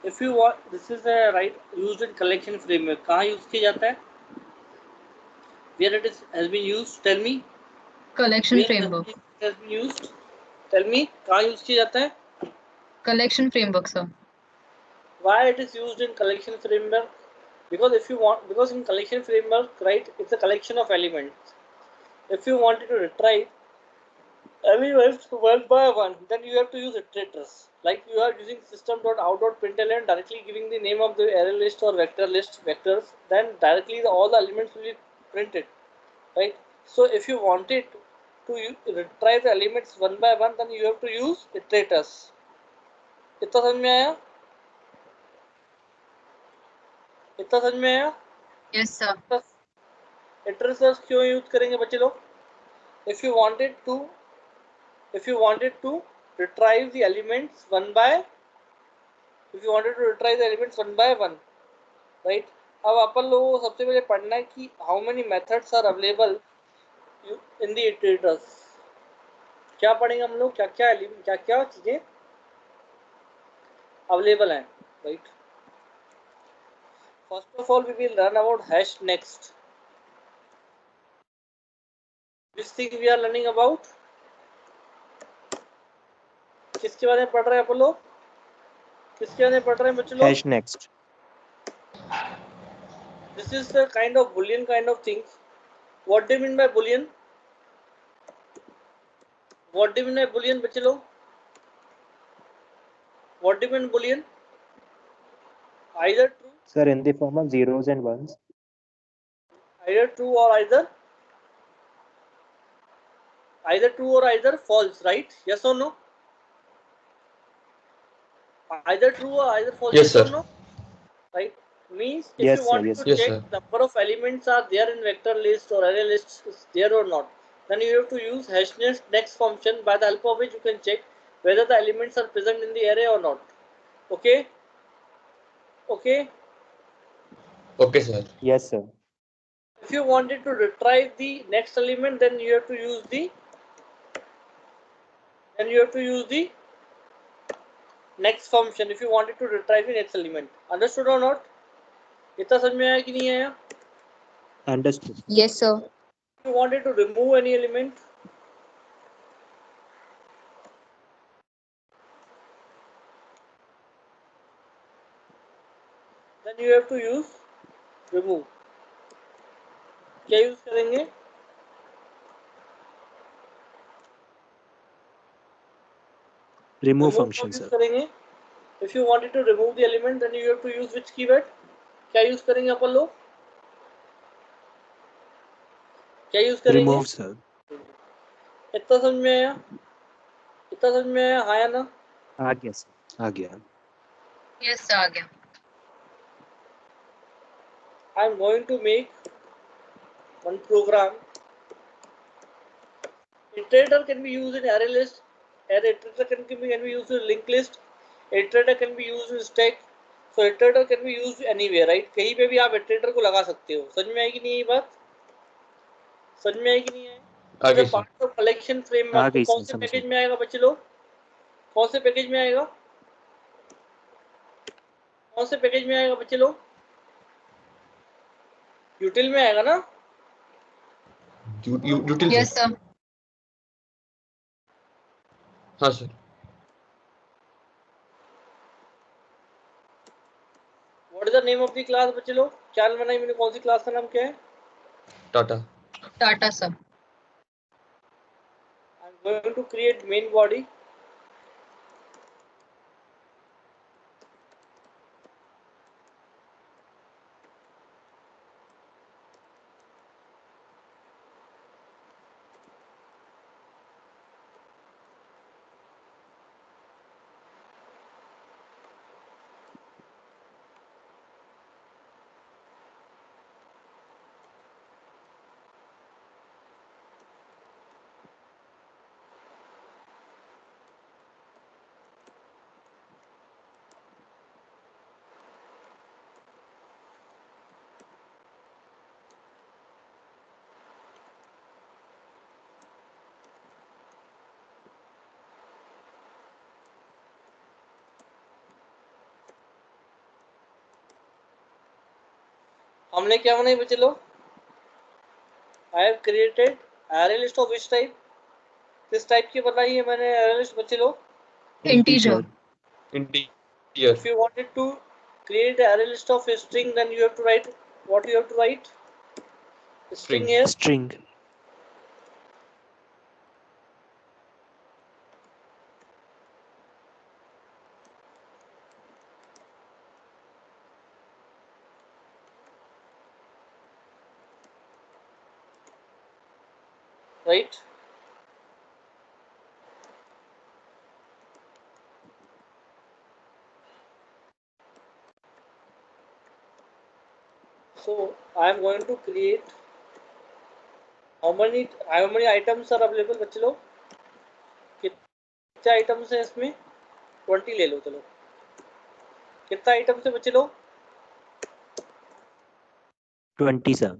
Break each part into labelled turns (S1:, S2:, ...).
S1: If you want, this is a right used in collection framework. कहाँ use किया जाता है? Where it is has been used? Tell me.
S2: Collection framework.
S1: It has been used. Tell me. कहाँ use किया जाता है?
S2: Collection framework, sir.
S1: Why it is used in collection framework? Because if you want, because in collection framework, right, it's a collection of elements. If you wanted to retrieve elements one by one, then you have to use iterators. Like you are using system.out.println directly giving the name of the array list or vector list vectors, then directly all the elements will be printed, right? So if you wanted to retrieve the elements one by one, then you have to use iterators. इतना समझ में आया? इतना समझ में आया?
S2: Yes, sir.
S1: Iterators क्यों use करेंगे बच्चे लोग? If you wanted to retrieve the elements one by one, right? अब अपन लोगों को सबसे पहले पढ़ना है कि how many methods are available in the iterators. क्या पढ़ेंगे हम लोग? क्या क्या चीजें अवेलेबल हैं, right? First of all, we will learn about hash next. Which thing we are learning about? किसके बारे में पढ़ रहे हैं अपन लोग? किसके बारे में पढ़ रहे हैं बच्चे लोग?
S3: Hash next.
S1: This is the kind of Boolean kind of things. What do you mean by Boolean? What do you mean by Boolean, बच्चे लोग? What do you mean Boolean? Either true.
S3: Sir, in the form of zeros and ones.
S1: Either true or either true or either false, right? Yes or no? Either true or either false.
S4: Yes,
S1: or
S4: sir.
S1: no? Right? Means if
S3: Yes,
S1: you
S3: sir,
S1: want
S3: yes,
S1: to
S3: sir.
S4: Yes,
S1: check
S4: sir.
S1: number of elements are there in vector list or array list is there or not, then you have to use hash next function, by the help of which you can check whether the elements are present in the array or not. Okay? Okay?
S4: Okay, sir.
S3: Yes, sir.
S1: If you wanted to retrieve the next element, then you have to use the next function if you wanted to retrieve the next element. Understood or not? इतना समझ में आया कि नहीं आया?
S3: Understood.
S2: Yes, sir.
S1: If you wanted to remove any element, then you have to use remove. क्या use करेंगे?
S3: Remove function,
S1: use
S3: sir.
S1: करेंगे. If you wanted to remove the element, then you have to use which keyword? क्या use करेंगे अपन लोग? क्या use करेंगे?
S3: Remove, sir.
S1: इतना समझ में आया? इतना समझ में आया? हाँ या ना?
S3: आ गया, sir. आ गया.
S2: Yes, sir. आ गया.
S1: I am going to make one program. Iterator can be used in array list. Iterator can be used in linked list. Iterator can be used in stack. So iterator can be used anywhere, right? कहीं पे भी आप iterator को लगा सकते हो. समझ में आएगी नहीं ये बात? समझ में आएगी नहीं आएगी?
S4: आगे सर.
S1: पार्ट ऑफ कलेक्शन
S3: आ
S1: फ्रेमवर्क
S3: गई,
S1: कौन से
S3: समझ
S1: पैकेज
S3: में.
S1: में आएगा बच्चे लोग? कौन से पैकेज में आएगा? कौन से पैकेज में आएगा बच्चे लोग? यूटिल में आएगा ना?
S4: Util,
S2: Yes,
S4: sir.
S2: sir.
S4: हाँ sir.
S1: What is the name of the class बच्चे लोग? क्या बनाई मैंने? कौन सी क्लास का नाम क्या है?
S4: Tata.
S2: Tata, sir.
S1: I'm going to create main body. हमने क्या बनाई बच्चे लोग? आई have created array list of which type? किस टाइप की बनाई है मैंने array list बच्चे लोग?
S2: Integer.
S4: Integer.
S1: If you wanted to create an array list of a string, then you have to write what you have to write? String here.
S3: String.
S1: Right. So I am going to create how many items are available बच्चे लोग? कितने items हैं इसमें? 20 ले लो चलो. कितना items है बच्चे लोग?
S3: 20 sir.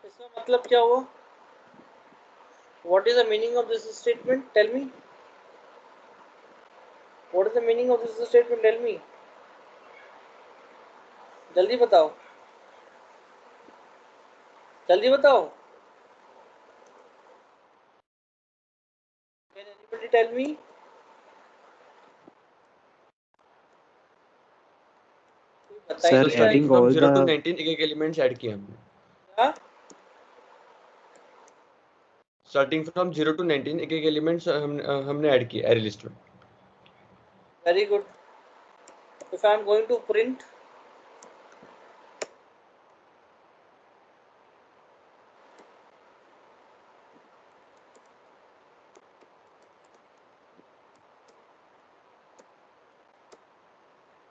S1: इसका मतलब क्या हुआ? What is the meaning of this statement? Tell me. What is the meaning of this statement? Tell me. जल्दी बताओ. जल्दी बताओ. Can anybody tell me? बता ही
S3: Sir,
S1: नहीं रहा है.
S3: adding
S4: From
S3: all
S4: 0 to
S3: the
S4: 19 एक एक एलिमेंट्स ऐड किए हमने.
S1: क्या?
S4: Starting from 0 to 19 एक एक एलिमेंट्स हमने ऐड किए array list में.
S1: Very good. If I am going to print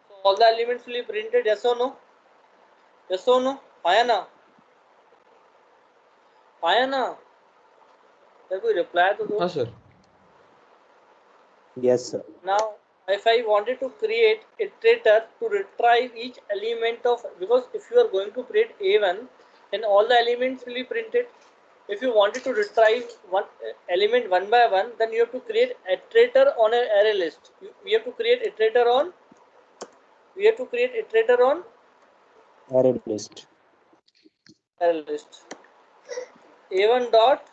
S1: so all the elements will be printed, yes or no? Yes or no? आया ना? आया ना? यार कोई reply तो दो.
S4: हाँ sir.
S3: yes sir.
S1: Now if I wanted to create iterator to retrieve each element of, because if you are going to print A1 then all the elements will be printed. If you wanted to retrieve one element one by one, then you have to create iterator on an array list. We have to create iterator on
S3: Array list.
S1: array list. A1 dot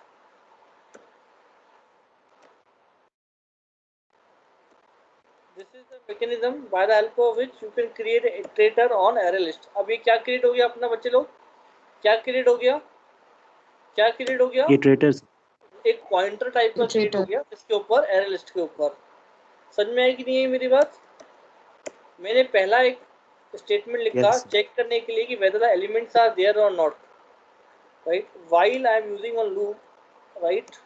S1: this is the mechanism by the help of which you can create an iterator on array list. अब ये क्या create हो गया अपना बच्चे लोग? क्या create हो गया? क्या create हो गया?
S3: Iterators.
S1: एक पॉइंटर टाइप का क्रिएट हो गया इसके ऊपर एरे लिस्ट के ऊपर. समझ में आई कि नहीं है मेरी बात? मैंने पहला एक स्टेटमेंट लिखा
S3: Yes.
S1: चेक करने के लिए कि whether the elements are there or not, right? While I am using one loop, right?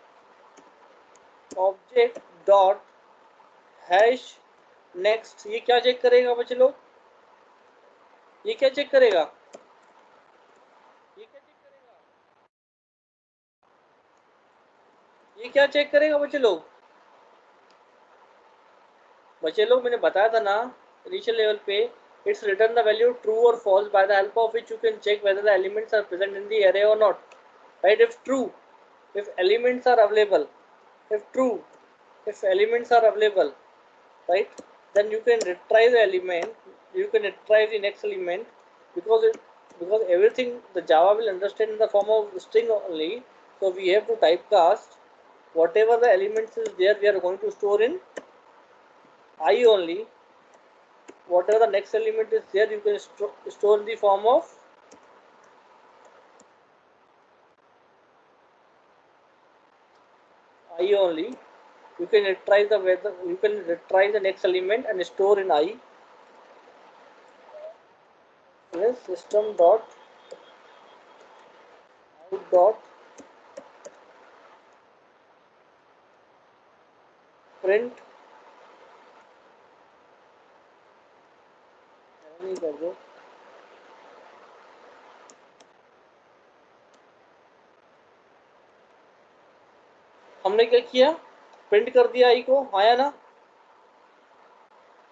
S1: Object dot hash next. ये क्या चेक करेगा बच्चे लोग? ये क्या चेक करेगा? ये क्या चेक करेगा बच्चे लोग? बच्चे लोग मैंने बताया था ना इनिशियल लेवल पे, it's return the value true or false by the help of which you can check whether the elements are present in the array or not, right? If true, if elements are available, if true, if elements are available, right, then you can retrieve the element, you can retrieve the next element, because everything the Java will understand in the form of string only. So we have to typecast whatever the elements is there, we are going to store in I only. Whatever the next element is there, you can store in the form of I only. You can retrieve the next element and store in I. Yes, system dot out dot print नहीं कर दो. हमने क्या किया? Print कर दिया आई को. आया ना?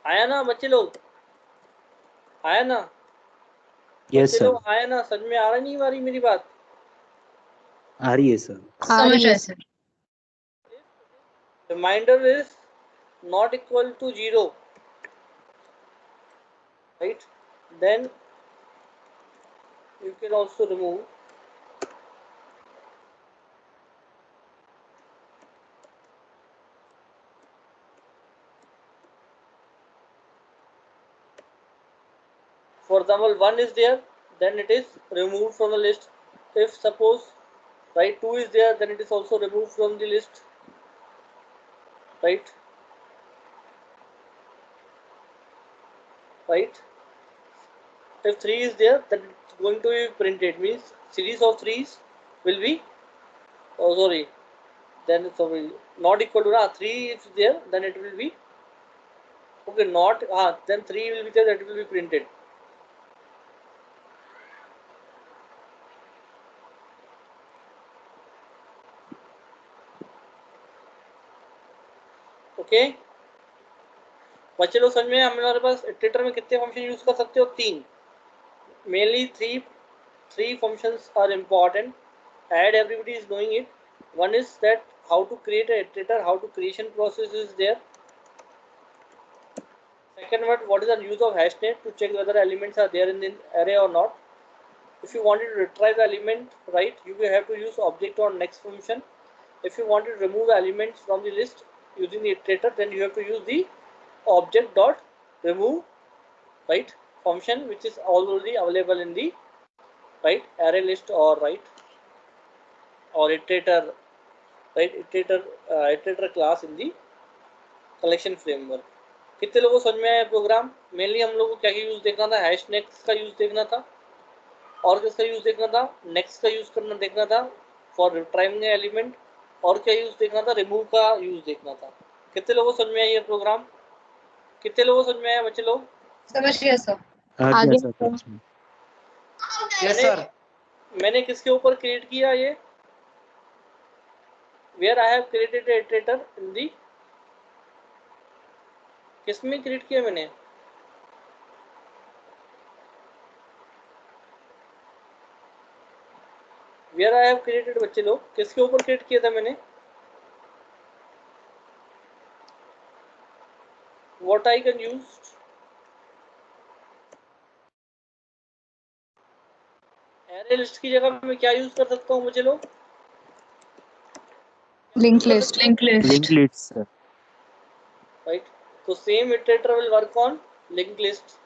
S1: आया ना बच्चे लोग? आया ना?
S3: Yes
S1: बच्चे
S3: sir.
S1: लोग आया ना? समझ में आ रहा नहीं आ रही मेरी बात?
S3: आ रही है sir.
S2: समझ रहा है sir.
S1: Reminder is not equal to 0, right? then you can also remove for example 1 is there, then it is removed from the list. If suppose right 2 is there, then it is also removed from the list, right? If 3 is there, then it's going to be printed, means series of 3's will be, oh sorry, then sorry, not equal to 3 is there, then it will be, okay, not then 3 will be there, that will be printed. Okay बच्चे लोग समझ में, हमारे पास iterator में कितने function use कर सकते हो? 3, mainly three functions are important, and everybody is knowing it. One is that how to create a iterator, how to creation process is there. Second one, what is the use of hashnet to check whether elements are there in the array or not. If you wanted to retrieve the element, right, you will have to use object on next function. If you want to remove the elements from the list using the iterator, then you have to use the object dot remove, right, function, which is already available in the right array list or right or iterator, right, iterator class in the collection framework. कितने लोगों को समझ में आया programme? Mainly हम लोग को क्या यूज देखना था? हैश नेक्स्ट का यूज देखना था, और किसका यूज देखना था? नेक्स्ट का यूज करना देखना था फॉर रिट्राइविंग एलिमेंट, और क्या यूज देखना था? रिमूव का यूज देखना था. कितने लोगों को समझ में आया ये प्रोग्राम? कितने लोगों को समझ में आया बच्चे लोग?
S2: समझ गया सर.
S3: आ गया
S2: आगे
S3: सर.
S5: Yes sir.
S1: मैंने किसके ऊपर क्रिएट किया ये? Where I have created a iterator in the, किसमें क्रिएट किया मैंने? वेयर आई हैव क्रिएटेड बच्चे लोग, किसके ऊपर क्रिएट किया था मैंने? What I can use? Array list की जगह मैं क्या यूज कर सकता हूँ बच्चे लोग?
S2: Link list.
S3: Link list sir.
S1: Right, तो same iterator will work on link list.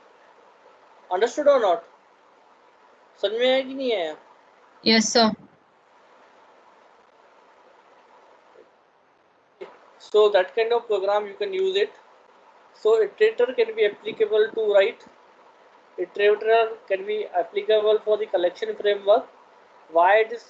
S1: Understood और नॉट? समझ में आया कि नहीं आया?
S2: Yes sir.
S1: So that kind of program you can use it. So iterator can be applicable to write. Iterator can be applicable for the collection framework. Why it is